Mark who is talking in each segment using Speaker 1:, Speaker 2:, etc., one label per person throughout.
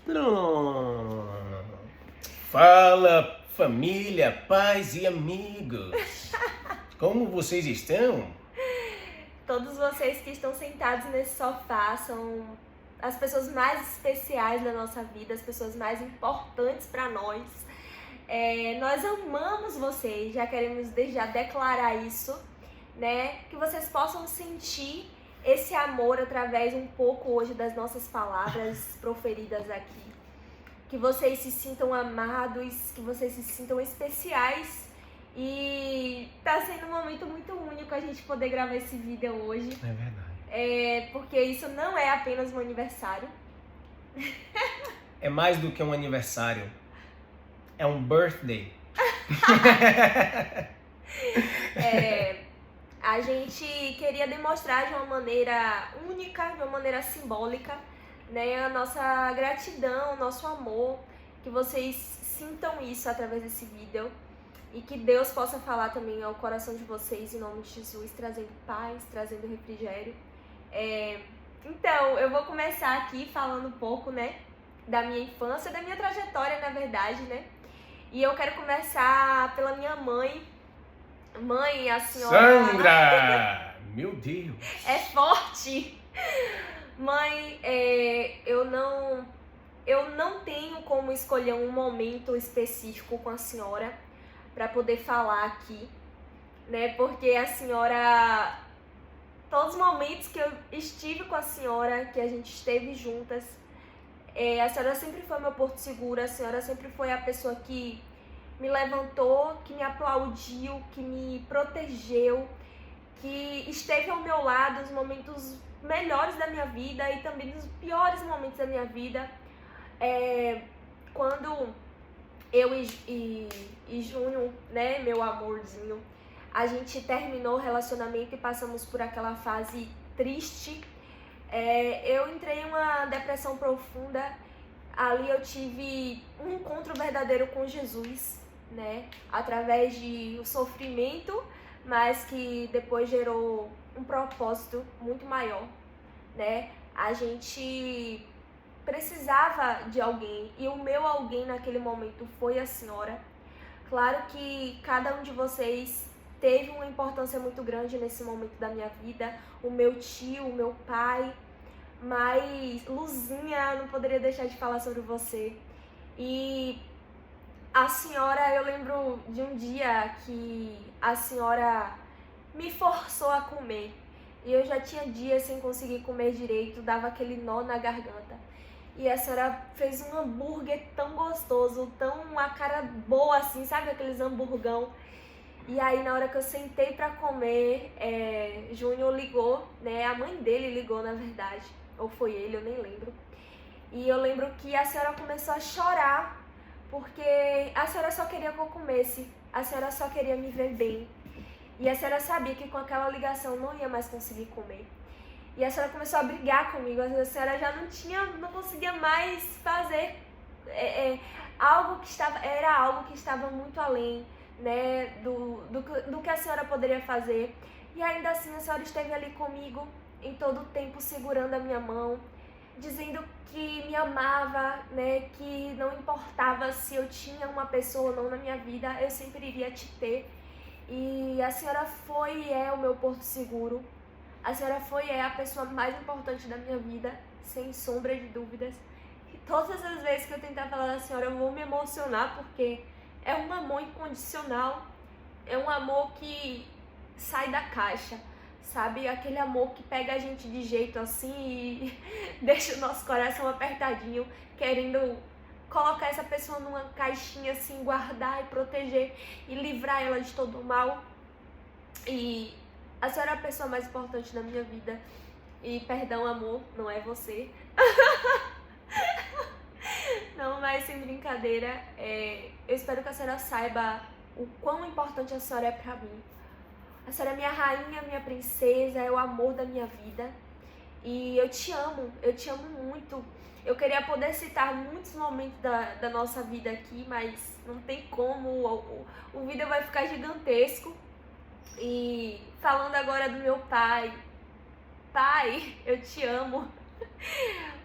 Speaker 1: Pronto. Fala, família, pais e amigos. Como vocês estão?
Speaker 2: Todos vocês que estão sentados nesse sofá são as pessoas mais especiais da nossa vida, as pessoas mais importantes para nós. Nós amamos vocês, já queremos desde já declarar isso, né? Que vocês possam sentir esse amor através um pouco hoje das nossas palavras proferidas aqui. Que vocês se sintam amados, que vocês se sintam especiais. E tá sendo um momento muito único a gente poder gravar esse vídeo hoje.
Speaker 1: É verdade.
Speaker 2: Porque isso não é apenas um aniversário.
Speaker 1: É mais do que um aniversário. É um birthday.
Speaker 2: A gente queria demonstrar de uma maneira única, de uma maneira simbólica, né, a nossa gratidão, o nosso amor, que vocês sintam isso através desse vídeo e que Deus possa falar também ao coração de vocês em nome de Jesus, trazendo paz, trazendo refrigério. Então, eu vou começar aqui falando um pouco, né, da minha infância, da minha trajetória, na verdade, né, e eu quero começar pela minha mãe. Mãe, a senhora...
Speaker 1: Sandra! Meu Deus!
Speaker 2: É forte! Mãe, eu não tenho como escolher um momento específico com a senhora para poder falar aqui, né? Porque a senhora, todos os momentos que eu estive com a senhora, que a gente esteve juntas, a senhora sempre foi meu porto seguro, a senhora sempre foi a pessoa que me levantou, que me aplaudiu, que me protegeu, que esteve ao meu lado nos momentos melhores da minha vida e também nos piores momentos da minha vida. Quando eu e Júnior, né, meu amorzinho, a gente terminou o relacionamento e passamos por aquela fase triste, eu entrei em uma depressão profunda. Ali eu tive um encontro verdadeiro com Jesus, né, através de um sofrimento, mas que depois gerou um propósito muito maior, né? A gente precisava de alguém e o meu alguém naquele momento foi a senhora. Claro que cada um de vocês teve uma importância muito grande nesse momento da minha vida, o meu tio, o meu pai, mas Luzinha, não poderia deixar de falar sobre você. E a senhora, eu lembro de um dia que a senhora me forçou a comer. E eu já tinha dias sem conseguir comer direito, dava aquele nó na garganta. E a senhora fez um hambúrguer tão gostoso, tão uma cara boa assim, sabe aqueles hamburgão? E aí na hora que eu sentei pra comer, Júnior ligou, né? A mãe dele ligou na verdade, ou foi ele, eu nem lembro. E eu lembro que a senhora começou a chorar, porque a senhora só queria que eu comesse, a senhora só queria me ver bem. E a senhora sabia que com aquela ligação eu não ia mais conseguir comer. E a senhora começou a brigar comigo, a senhora já não conseguia mais fazer algo que estava muito além, né, do que a senhora poderia fazer. E ainda assim a senhora esteve ali comigo em todo o tempo, segurando a minha mão, dizendo que me amava, né, que não importava se eu tinha uma pessoa ou não na minha vida, eu sempre iria te ter. E a senhora foi e é o meu porto seguro. A senhora foi e é a pessoa mais importante da minha vida, sem sombra de dúvidas. E todas as vezes que eu tentar falar da senhora, eu vou me emocionar, porque é um amor incondicional, é um amor que sai da caixa, sabe? Aquele amor que pega a gente de jeito assim e deixa o nosso coração apertadinho, querendo colocar essa pessoa numa caixinha assim, guardar e proteger e livrar ela de todo o mal. E a senhora é a pessoa mais importante da minha vida. E perdão, amor, não é você. Não, mas sem brincadeira, eu espero que a senhora saiba o quão importante a senhora é pra mim. A senhora é minha rainha, minha princesa, é o amor da minha vida. E eu te amo muito. Eu queria poder citar muitos momentos da nossa vida aqui, mas não tem como, o vídeo vai ficar gigantesco. E falando agora do meu pai. Pai, eu te amo.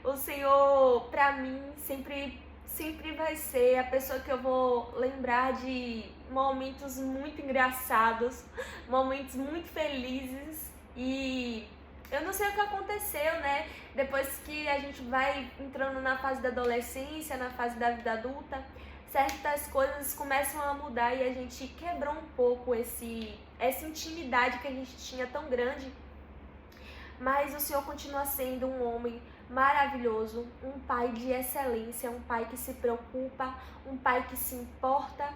Speaker 2: O Senhor, pra mim, sempre vai ser a pessoa que eu vou lembrar de momentos muito engraçados, momentos muito felizes. E eu não sei o que aconteceu, né? Depois que a gente vai entrando na fase da adolescência, na fase da vida adulta, certas coisas começam a mudar e a gente quebrou um pouco essa intimidade que a gente tinha tão grande. Mas o Senhor continua sendo um homem maravilhoso, um pai de excelência, um pai que se preocupa, um pai que se importa,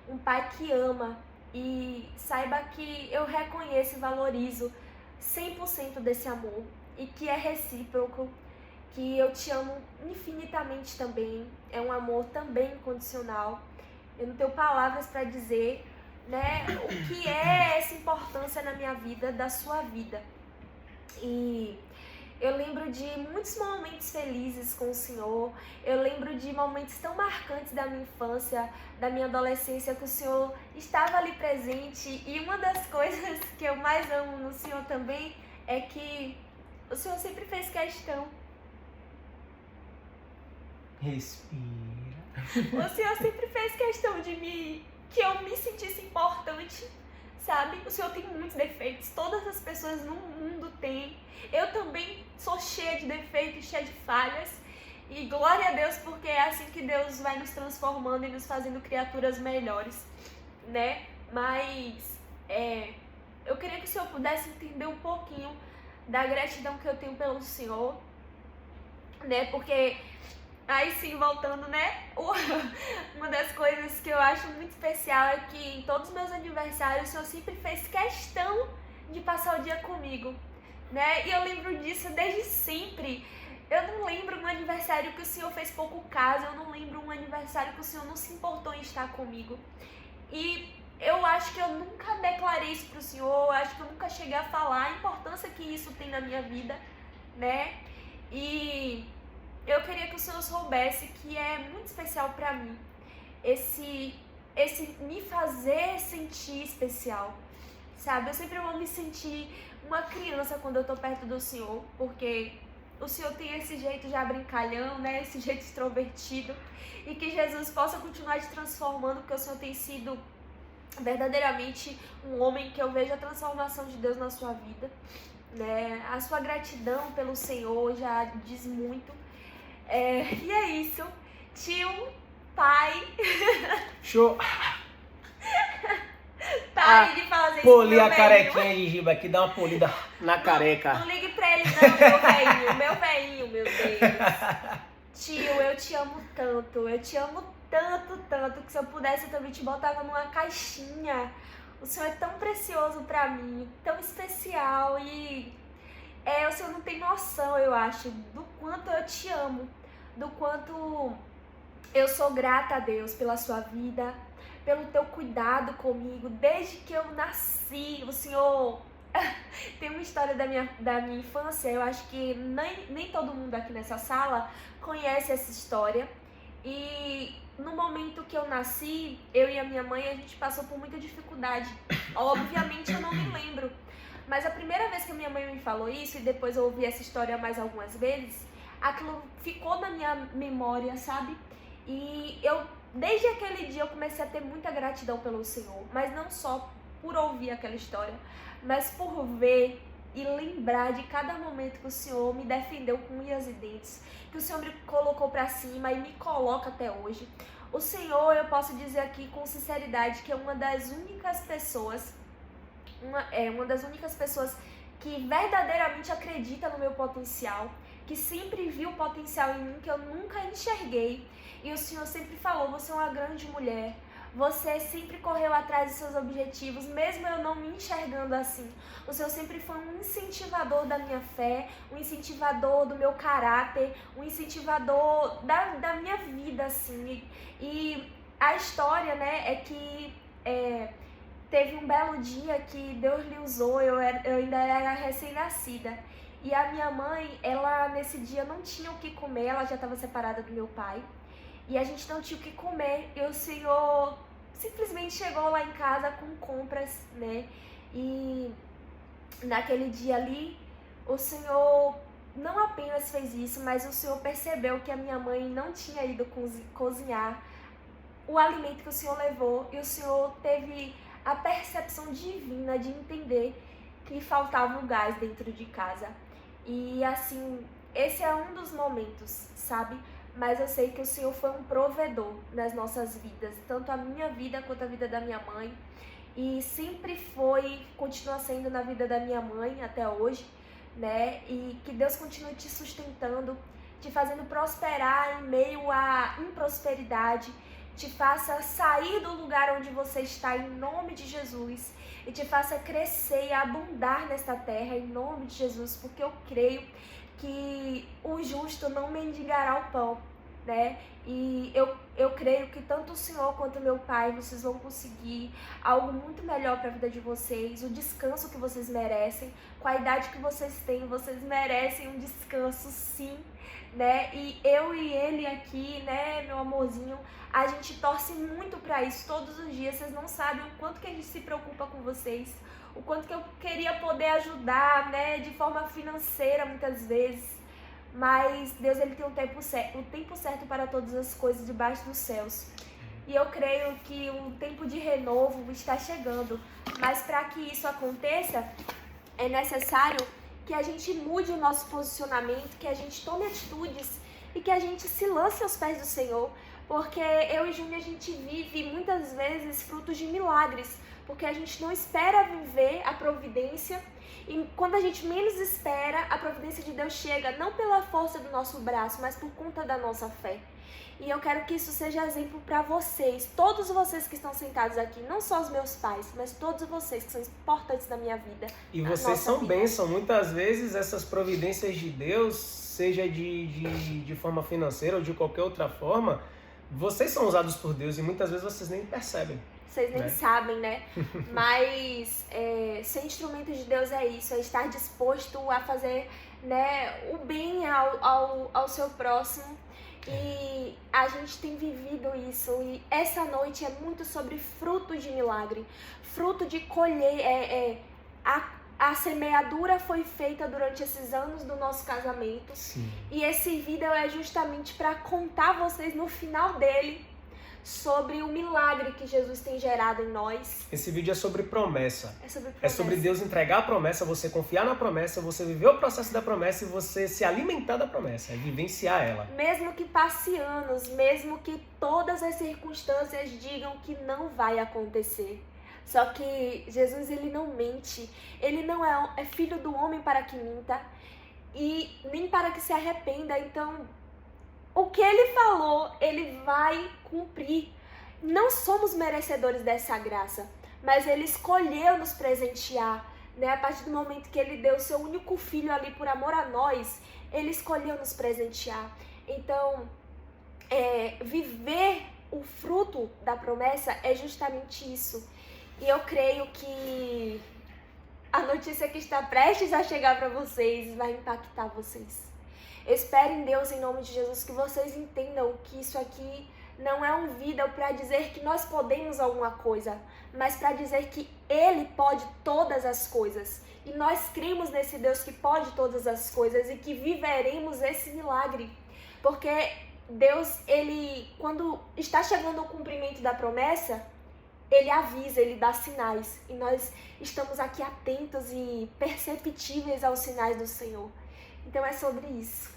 Speaker 2: um pai que ama. E saiba que eu reconheço e valorizo 100% desse amor e que é recíproco, que eu te amo infinitamente também, é um amor também incondicional. Eu não tenho palavras para dizer, né, o que é essa importância na minha vida, da sua vida. E eu lembro de muitos momentos felizes com o Senhor, eu lembro de momentos tão marcantes da minha infância, da minha adolescência, que o Senhor estava ali presente. E uma das coisas que eu mais amo no Senhor também é que o Senhor sempre fez questão.
Speaker 1: Respira.
Speaker 2: O Senhor sempre fez questão que eu me sentisse importante, sabe? O Senhor tem muitos defeitos, todas as pessoas no mundo têm. Eu também sou cheia de defeitos, cheia de falhas. E glória a Deus, porque é assim que Deus vai nos transformando e nos fazendo criaturas melhores, né? Mas eu queria que o Senhor pudesse entender um pouquinho da gratidão que eu tenho pelo Senhor, né? Porque aí sim, voltando, né? Uma das coisas que eu acho muito especial é que em todos os meus aniversários o Senhor sempre fez questão de passar o dia comigo, né? E eu lembro disso desde sempre. Eu não lembro um aniversário que o Senhor fez pouco caso, eu não lembro um aniversário que o Senhor não se importou em estar comigo. E eu acho que eu nunca declarei isso pro Senhor, eu acho que eu nunca cheguei a falar a importância que isso tem na minha vida, né? E eu queria que o Senhor soubesse que é muito especial pra mim esse me fazer sentir especial, sabe? Eu sempre vou me sentir uma criança quando eu tô perto do Senhor, porque o Senhor tem esse jeito já brincalhão, né? Esse jeito extrovertido. E que Jesus possa continuar te transformando, porque o Senhor tem sido verdadeiramente um homem que eu vejo a transformação de Deus na sua vida, né? A sua gratidão pelo Senhor já diz muito. E é isso. Tio, pai.
Speaker 1: Show.
Speaker 2: Pare de fazer isso.
Speaker 1: Polir a carequinha de Giba aqui, dá uma polida na careca.
Speaker 2: Não ligue pra ele não, meu velhinho. Meu velhinho, meu Deus. Tio, eu te amo tanto. Eu te amo tanto, tanto, que se eu pudesse eu também te botava numa caixinha. O Senhor é tão precioso pra mim, tão especial. E o Senhor não tem noção, eu acho, do quanto eu te amo, do quanto eu sou grata a Deus pela sua vida, pelo teu cuidado comigo, desde que eu nasci. O Senhor tem uma história da minha infância, eu acho que nem todo mundo aqui nessa sala conhece essa história. E no momento que eu nasci, eu e a minha mãe, a gente passou por muita dificuldade. Obviamente eu não me lembro, mas a primeira vez que a minha mãe me falou isso, e depois eu ouvi essa história mais algumas vezes, aquilo ficou na minha memória, sabe? E desde aquele dia eu comecei a ter muita gratidão pelo Senhor, mas não só por ouvir aquela história, mas por ver e lembrar de cada momento que o Senhor me defendeu com unhas e dentes, que o Senhor me colocou pra cima e me coloca até hoje. O Senhor, eu posso dizer aqui com sinceridade, que é uma das únicas pessoas que verdadeiramente acredita no meu potencial, que sempre viu o potencial em mim que eu nunca enxerguei. E o Senhor sempre falou: você é uma grande mulher, você sempre correu atrás dos seus objetivos, mesmo eu não me enxergando assim. O Senhor sempre foi um incentivador da minha fé, um incentivador do meu caráter, um incentivador da minha vida, assim. E a história, né, é que teve um belo dia que Deus lhe usou, eu ainda era recém-nascida. E a minha mãe, ela nesse dia não tinha o que comer, ela já estava separada do meu pai. E a gente não tinha o que comer, e o Senhor simplesmente chegou lá em casa com compras, né? E naquele dia ali, o Senhor não apenas fez isso, mas o Senhor percebeu que a minha mãe não tinha ido cozinhar o alimento que o Senhor levou, e o Senhor teve a percepção divina de entender que faltava o gás dentro de casa. E assim, esse é um dos momentos, sabe? Mas eu sei que o Senhor foi um provedor nas nossas vidas, tanto a minha vida quanto a vida da minha mãe. E sempre foi, continua sendo na vida da minha mãe até hoje, né? E que Deus continue te sustentando, te fazendo prosperar em meio à improsperidade, te faça sair do lugar onde você está em nome de Jesus e te faça crescer e abundar nesta terra em nome de Jesus, porque eu creio que o justo não mendigará o pão, né? E eu creio que tanto o Senhor quanto o meu Pai, vocês vão conseguir algo muito melhor para a vida de vocês, o descanso que vocês merecem, com a idade que vocês têm, vocês merecem um descanso sim, né? E eu e ele aqui, né, meu amorzinho, a gente torce muito para isso todos os dias. Vocês não sabem o quanto que a gente se preocupa com vocês, o quanto que eu queria poder ajudar, né, de forma financeira muitas vezes. Mas Deus, ele tem o tempo certo para todas as coisas debaixo dos céus. E eu creio que o tempo de renovo está chegando. Mas para que isso aconteça, é necessário que a gente mude o nosso posicionamento, que a gente tome atitudes e que a gente se lance aos pés do Senhor. Porque eu e Júnior, a gente vive muitas vezes frutos de milagres, porque a gente não espera viver a providência, e quando a gente menos espera, a providência de Deus chega, não pela força do nosso braço, mas por conta da nossa fé. E eu quero que isso seja exemplo para vocês, todos vocês que estão sentados aqui, não só os meus pais, mas todos vocês que são importantes na minha vida.
Speaker 1: E vocês são bênção. Muitas vezes essas providências de Deus, seja de forma financeira ou de qualquer outra forma, vocês são usados por Deus e muitas vezes vocês nem percebem.
Speaker 2: Vocês nem sabem, né? Mas ser instrumento de Deus é isso, é estar disposto a fazer, né, o bem ao seu próximo. E a gente tem vivido isso. E essa noite é muito sobre fruto de milagre, fruto de colher. A semeadura foi feita durante esses anos do nosso casamento.
Speaker 1: Sim.
Speaker 2: E esse vídeo é justamente para contar a vocês no final dele sobre o milagre que Jesus tem gerado em nós.
Speaker 1: Esse vídeo é sobre promessa.
Speaker 2: É sobre promessa.
Speaker 1: É sobre Deus entregar a promessa, você confiar na promessa, você viver o processo da promessa e você se alimentar da promessa, é vivenciar ela.
Speaker 2: Mesmo que passe anos, mesmo que todas as circunstâncias digam que não vai acontecer. Só que Jesus, ele não mente, ele não é filho do homem para que minta e nem para que se arrependa. Então, o que ele falou, ele vai cumprir. Não somos merecedores dessa graça, mas ele escolheu nos presentear, né? A partir do momento que ele deu o seu único filho ali por amor a nós, ele escolheu nos presentear. Então, viver o fruto da promessa é justamente isso. E eu creio que a notícia que está prestes a chegar para vocês vai impactar vocês. Eu espero em Deus, em nome de Jesus, que vocês entendam que isso aqui não é um vídeo para dizer que nós podemos alguma coisa, mas para dizer que Ele pode todas as coisas. E nós cremos nesse Deus que pode todas as coisas e que viveremos esse milagre. Porque Deus, Ele, quando está chegando ao cumprimento da promessa, Ele avisa, Ele dá sinais. E nós estamos aqui atentos e perceptíveis aos sinais do Senhor. Então é sobre isso.